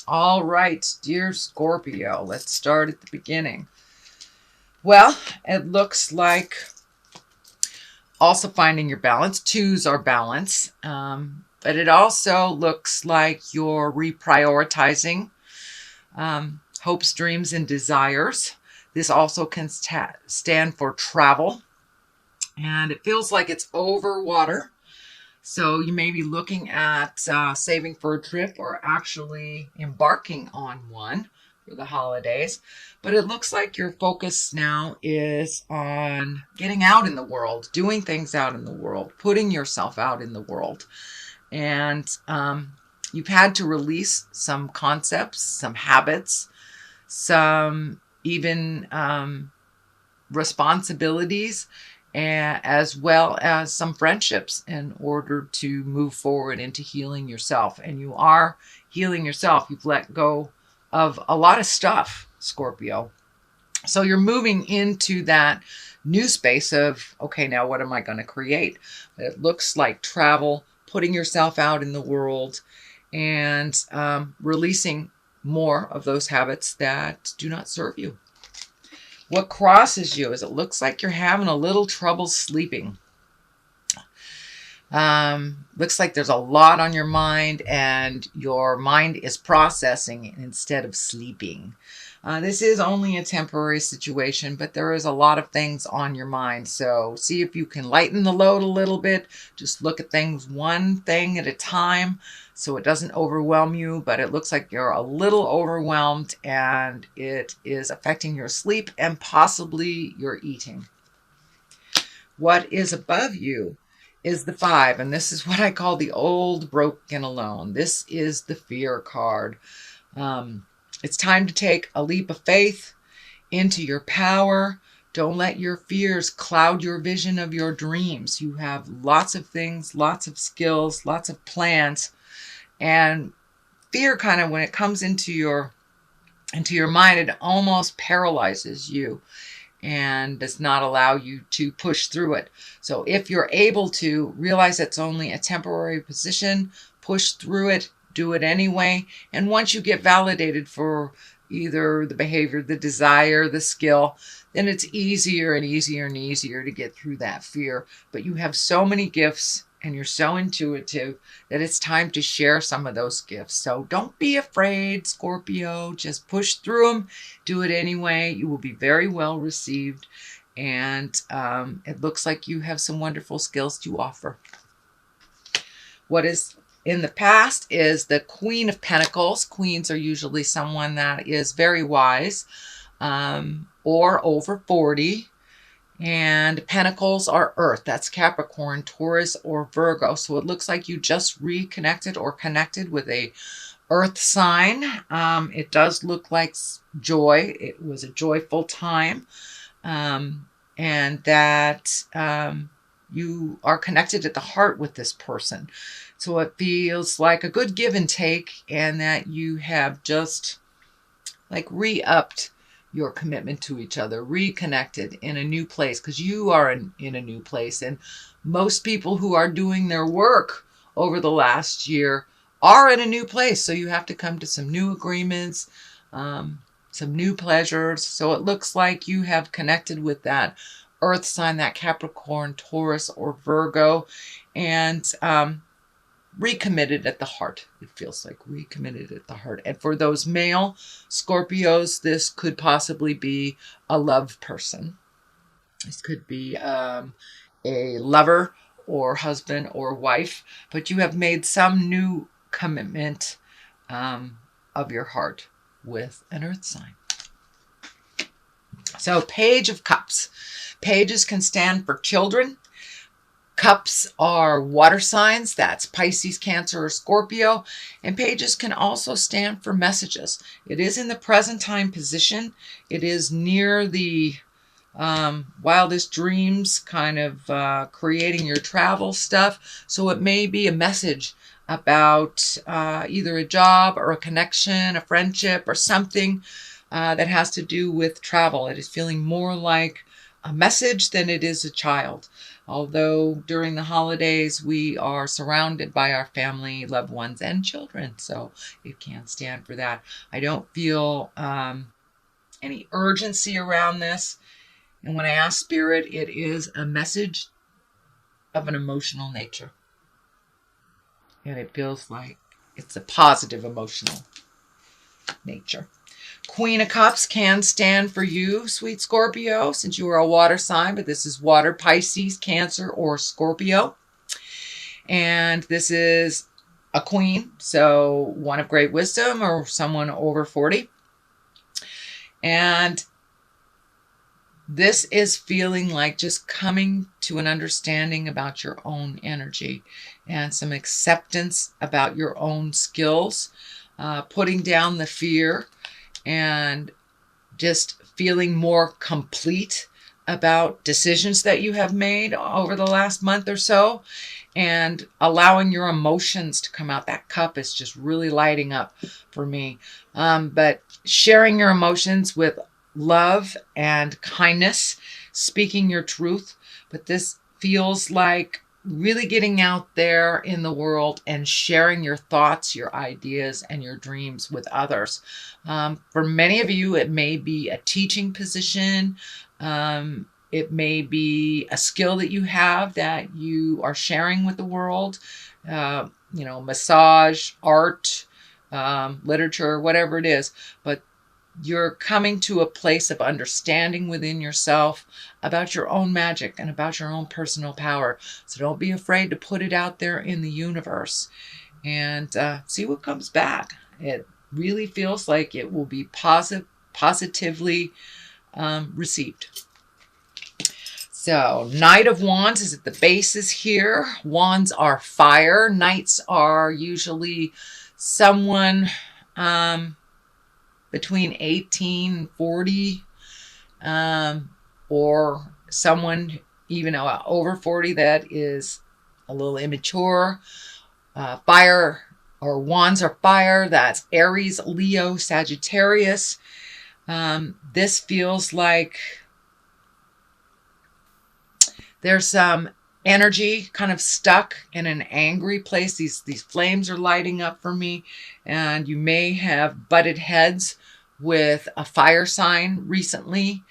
All right, dear Scorpio, let's start at the beginning. Well, it looks like also finding your balance. Twos are balance, but it also looks like you're reprioritizing hopes, dreams, and desires. This also can stand for travel, and it feels like it's over water. So you may be looking at saving for a trip or actually embarking on one for the holidays. But it looks like your focus now is on getting out in the world, doing things out in the world, putting yourself out in the world. And you've had to release some concepts, some habits, some even responsibilities, as well as some friendships in order to move forward into healing yourself. And you are healing yourself. You've let go of a lot of stuff, Scorpio. So you're moving into that new space of, okay, now what am I going to create? It looks like travel, putting yourself out in the world, and releasing more of those habits that do not serve you. What crosses you is it looks like you're having a little trouble sleeping. Looks like there's a lot on your mind and your mind is processing instead of sleeping. This is only a temporary situation, but there is a lot of things on your mind. So see if you can lighten the load a little bit. Just look at things one thing at a time so it doesn't overwhelm you, but it looks like you're a little overwhelmed and it is affecting your sleep and possibly your eating. What is above you is the 5, and this is what I call the old, broken, alone. This is the fear card. It's time to take a leap of faith into your power. Don't let your fears cloud your vision of your dreams. You have lots of things, lots of skills, lots of plans, and fear kind of, when it comes into your mind, it almost paralyzes you and does not allow you to push through it. So if you're able to realize it's only a temporary position, push through it, do it anyway. And once you get validated for either the behavior, the desire, the skill, then it's easier and easier and easier to get through that fear. But you have so many gifts and you're so intuitive that it's time to share some of those gifts. So don't be afraid, Scorpio. Just push through them. Do it anyway. You will be very well received. And it looks like you have some wonderful skills to offer. What is in the past is the Queen of Pentacles. Queens are usually someone that is very wise or over 40. And Pentacles are Earth. That's Capricorn, Taurus, or Virgo. So it looks like you just reconnected or connected with a Earth sign. It does look like joy. It was a joyful time. And that you are connected at the heart with this person. So it feels like a good give and take, and that you have just like re-upped your commitment to each other, reconnected in a new place, because you are in a new place. And most people who are doing their work over the last year are in a new place. So you have to come to some new agreements, some new pleasures. So it looks like you have connected with that Earth sign, that Capricorn, Taurus, or Virgo, and recommitted at the heart. It feels like recommitted at the heart. And for those male Scorpios, this could possibly be a love person. This could be a lover or husband or wife, but you have made some new commitment of your heart with an Earth sign. So Page of Cups. Pages can stand for children. Cups are water signs. That's Pisces, Cancer, or Scorpio. And pages can also stand for messages. It is in the present time position. It is near the wildest dreams, kind of creating your travel stuff. So it may be a message about either a job or a connection, a friendship, or something that has to do with travel. It is feeling more like a message than it is a child. Although during the holidays, we are surrounded by our family, loved ones, and children. So it can stand for that. I don't feel any urgency around this. And when I ask Spirit, it is a message of an emotional nature. And it feels like it's a positive emotional nature. Queen of Cups can stand for you, sweet Scorpio, since you are a water sign, but this is water, Pisces, Cancer, or Scorpio. And this is a queen, so one of great wisdom or someone over 40. And this is feeling like just coming to an understanding about your own energy and some acceptance about your own skills, putting down the fear and just feeling more complete about decisions that you have made over the last month or so, and allowing your emotions to come out. That cup is just really lighting up for me. But sharing your emotions with love and kindness, speaking your truth. But this feels like really getting out there in the world and sharing your thoughts, your ideas, and your dreams with others. For many of you, it may be a teaching position. It may be a skill that you have that you are sharing with the world. Massage, art, literature, whatever it is. But you're coming to a place of understanding within yourself about your own magic and about your own personal power. So don't be afraid to put it out there in the universe and see what comes back. It really feels like it will be positively received. So Knight of Wands is at the basis here. Wands are fire. Knights are usually someone between 18 and 40, or someone even over 40 that is a little immature. Fire or wands are fire. That's Aries, Leo, Sagittarius. This feels like there's some energy kind of stuck in an angry place. These flames are lighting up for me, and you may have butted heads with a fire sign recently.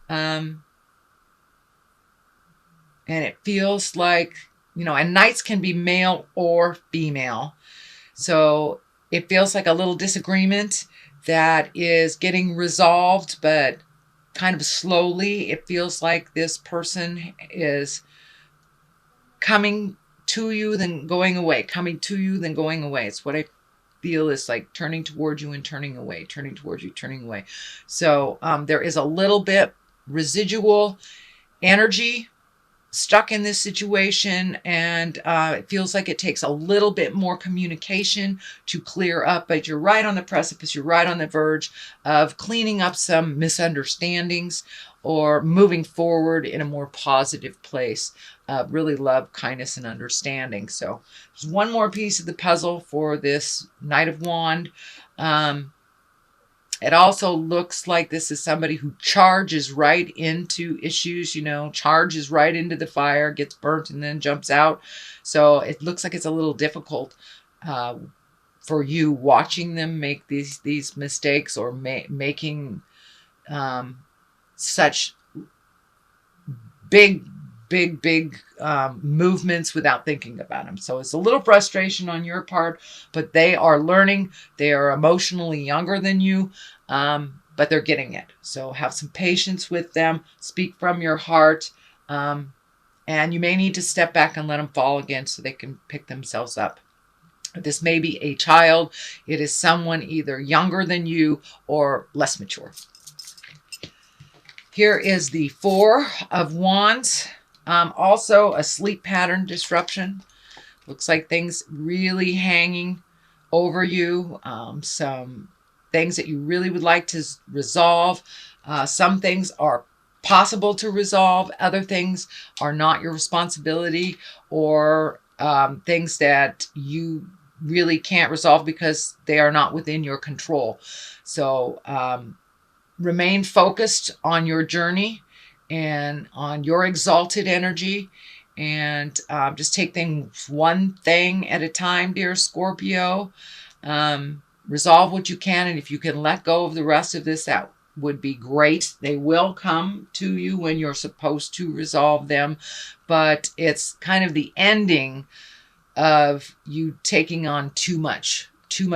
And it feels like, and knights can be male or female. So it feels like a little disagreement that is getting resolved, but kind of slowly. It feels like this person is coming to you, then going away, coming to you, then going away. It's what I feel is like turning towards you and turning away, turning towards you, turning away. So there is a little bit residual energy stuck in this situation, and it feels like it takes a little bit more communication to clear up, but you're right on the precipice, you're right on the verge of cleaning up some misunderstandings or moving forward in a more positive place. Really love kindness and understanding. So there's one more piece of the puzzle for this Knight of Wands. It also looks like this is somebody who charges right into issues, charges right into the fire, gets burnt, and then jumps out. So it looks like it's a little difficult for you watching them make these mistakes or making such big movements without thinking about them. So it's a little frustration on your part, but they are learning. They are emotionally younger than you, but they're getting it. So have some patience with them. Speak from your heart. And you may need to step back and let them fall again so they can pick themselves up. This may be a child. It is someone either younger than you or less mature. Here is the Four of Wands. Also a sleep pattern disruption. Looks like things really hanging over you. Some things that you really would like to resolve. Some things are possible to resolve. Other things are not your responsibility, or things that you really can't resolve because they are not within your control. So remain focused on your journey and on your exalted energy, and just take things one thing at a time, dear Scorpio. Resolve what you can, and if you can let go of the rest of this, that would be great. They will come to you when you're supposed to resolve them, but it's kind of the ending of you taking on too much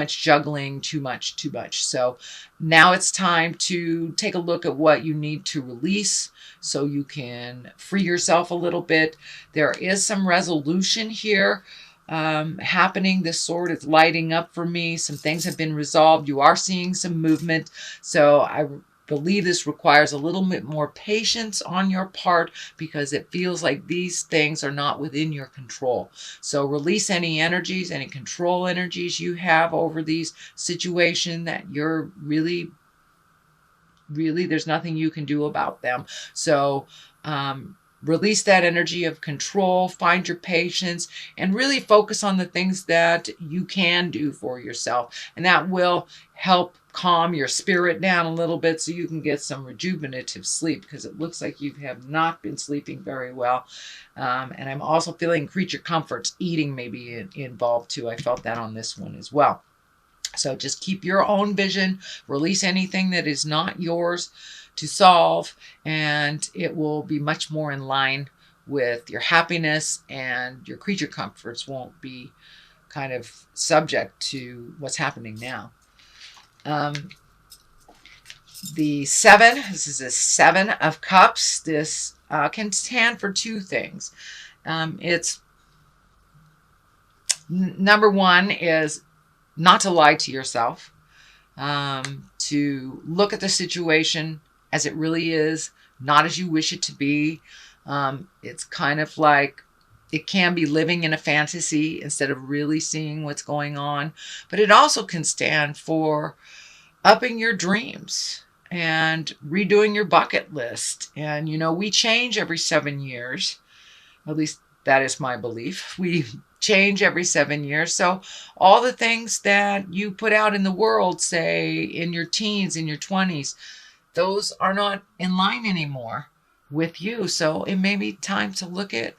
juggling, too much. So now it's time to take a look at what you need to release so you can free yourself a little bit. There is some resolution here happening. This sword is lighting up for me. Some things have been resolved. You are seeing some movement. So I believe this requires a little bit more patience on your part because it feels like these things are not within your control. So release any energies, any control energies you have over these situations that you're really, there's nothing you can do about them. So release that energy of control, find your patience, and really focus on the things that you can do for yourself. And that will help calm your spirit down a little bit so you can get some rejuvenative sleep, because it looks like you have not been sleeping very well. And I'm also feeling creature comforts, eating maybe involved too. I felt that on this one as well. So just keep your own vision, release anything that is not yours to solve, and it will be much more in line with your happiness, and your creature comforts won't be kind of subject to what's happening now. The 7, this is a 7 of Cups. This can stand for two things. It's number one is not to lie to yourself, to look at the situation as it really is, not as you wish it to be. It's kind of like it can be living in a fantasy instead of really seeing what's going on. But it also can stand for upping your dreams and redoing your bucket list. And, you know, we change every 7 years. At least that is my belief. We change every 7 years. So all the things that you put out in the world, say in your teens, in your 20s, those are not in line anymore with you. So it may be time to look at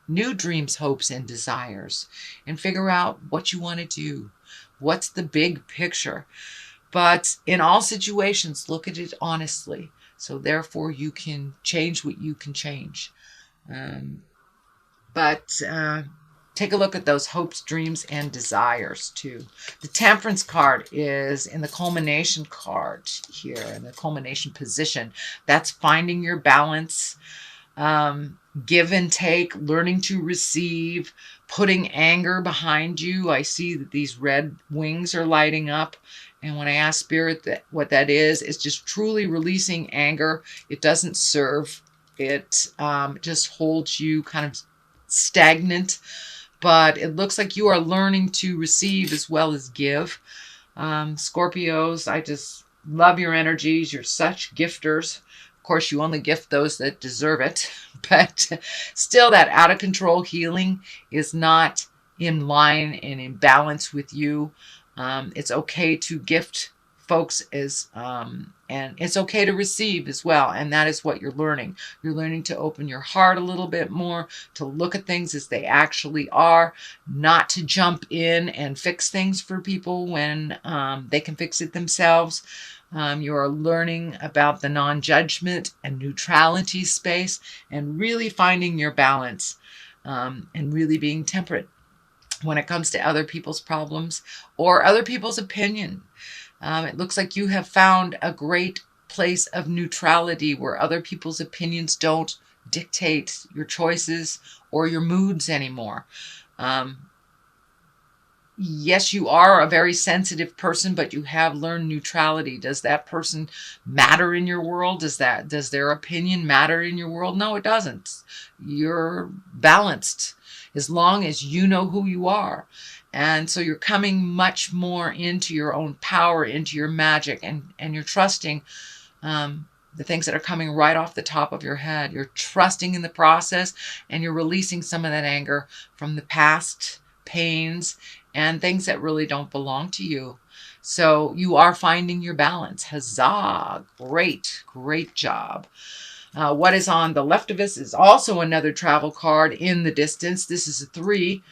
new dreams, hopes, and desires and figure out what you want to do. What's the big picture? But in all situations, look at it honestly. So therefore you can change what you can change. Take a look at those hopes, dreams, and desires too. The Temperance card is in the culmination card here, in the culmination position. That's finding your balance, give and take, learning to receive, putting anger behind you. I see that these red wings are lighting up. And when I ask Spirit what that is, it's just truly releasing anger. It doesn't serve. It just holds you kind of stagnant. But it looks like you are learning to receive as well as give. Scorpios, I just love your energies. You're such gifters. Of course, you only gift those that deserve it. But still, that out of control healing is not in line and in balance with you. It's okay to gift folks and it's okay to receive as well. And that is what you're learning. You're learning to open your heart a little bit more, to look at things as they actually are, not to jump in and fix things for people when they can fix it themselves. You are learning about the non-judgment and neutrality space and really finding your balance and really being temperate when it comes to other people's problems or other people's opinion. It looks like you have found a great place of neutrality where other people's opinions don't dictate your choices or your moods anymore. Yes, you are a very sensitive person, but you have learned neutrality. Does that person matter in your world? Does their opinion matter in your world? No, it doesn't. You're balanced as long as you know who you are. And so you're coming much more into your own power, into your magic, and you're trusting the things that are coming right off the top of your head. You're trusting in the process, and you're releasing some of that anger from the past pains and things that really don't belong to you. So you are finding your balance. Huzzah! Great, great job. What is on the left of us is also another travel card in the distance. This is a 3.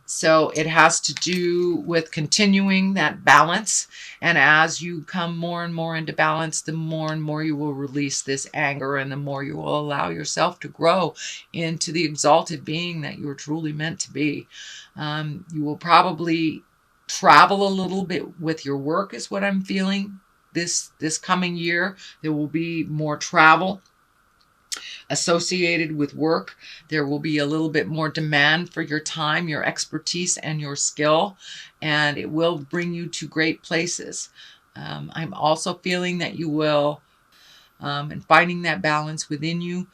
So it has to do with continuing that balance. And as you come more and more into balance, the more and more you will release this anger, and the more you will allow yourself to grow into the exalted being that you are truly meant to be. You will probably travel a little bit with your work is what I'm feeling. This coming year, there will be more travel associated with work. There will be a little bit more demand for your time, your expertise, and your skill, and it will bring you to great places. I'm also feeling that you will, and finding that balance within you,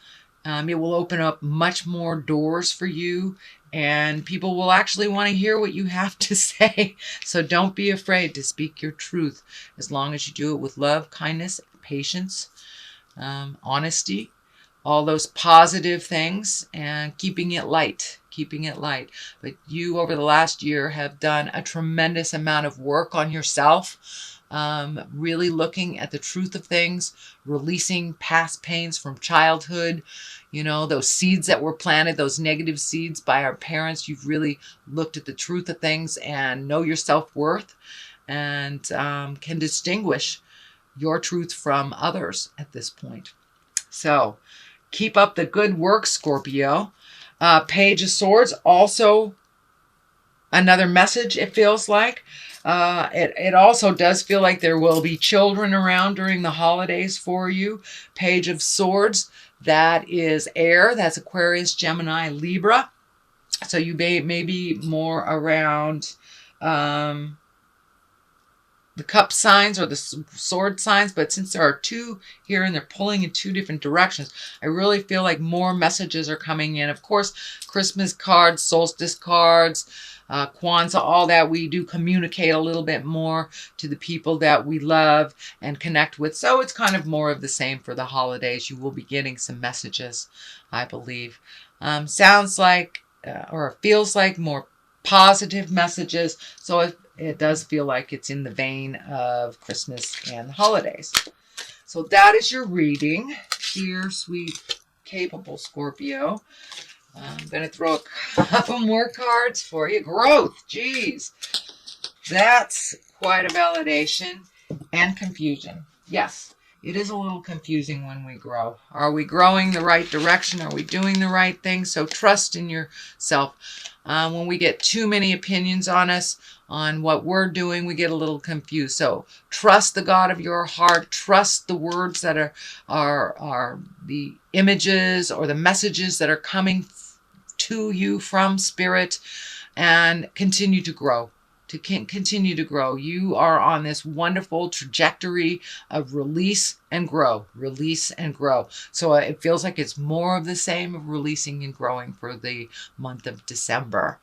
it will open up much more doors for you, and people will actually want to hear what you have to say. So don't be afraid to speak your truth, as long as you do it with love, kindness, patience, honesty, all those positive things, and keeping it light. But you, over the last year, have done a tremendous amount of work on yourself, really looking at the truth of things, releasing past pains from childhood, those seeds that were planted, those negative seeds by our parents. You've really looked at the truth of things and know your self-worth, and can distinguish your truth from others at this point. So keep up the good work, Scorpio. Page of Swords, also another message, it feels like. It also does feel like there will be children around during the holidays for you. Page of Swords, that is air. That's Aquarius, Gemini, Libra. So you may be more around the cup signs or the sword signs, but since there are 2 here and they're pulling in 2 different directions, I really feel like more messages are coming in. Of course, Christmas cards, solstice cards, Kwanzaa, all that, we do communicate a little bit more to the people that we love and connect with. So it's kind of more of the same for the holidays. You will be getting some messages, I believe. Sounds like, or feels like, more positive messages. So it does feel like it's in the vein of Christmas and the holidays. So that is your reading. Dear, sweet, capable Scorpio. I'm going to throw a couple more cards for you. Growth. Geez. That's quite a validation. And confusion. Yes, it is a little confusing when we grow. Are we growing the right direction? Are we doing the right thing? So trust in yourself. When we get too many opinions on us, on what we're doing, we get a little confused. So trust the God of your heart. Trust the words that are the images or the messages that are coming to you from Spirit, and continue to grow. Continue to grow. You are on this wonderful trajectory of release and grow. Release and grow. So it feels like it's more of the same of releasing and growing for the month of December.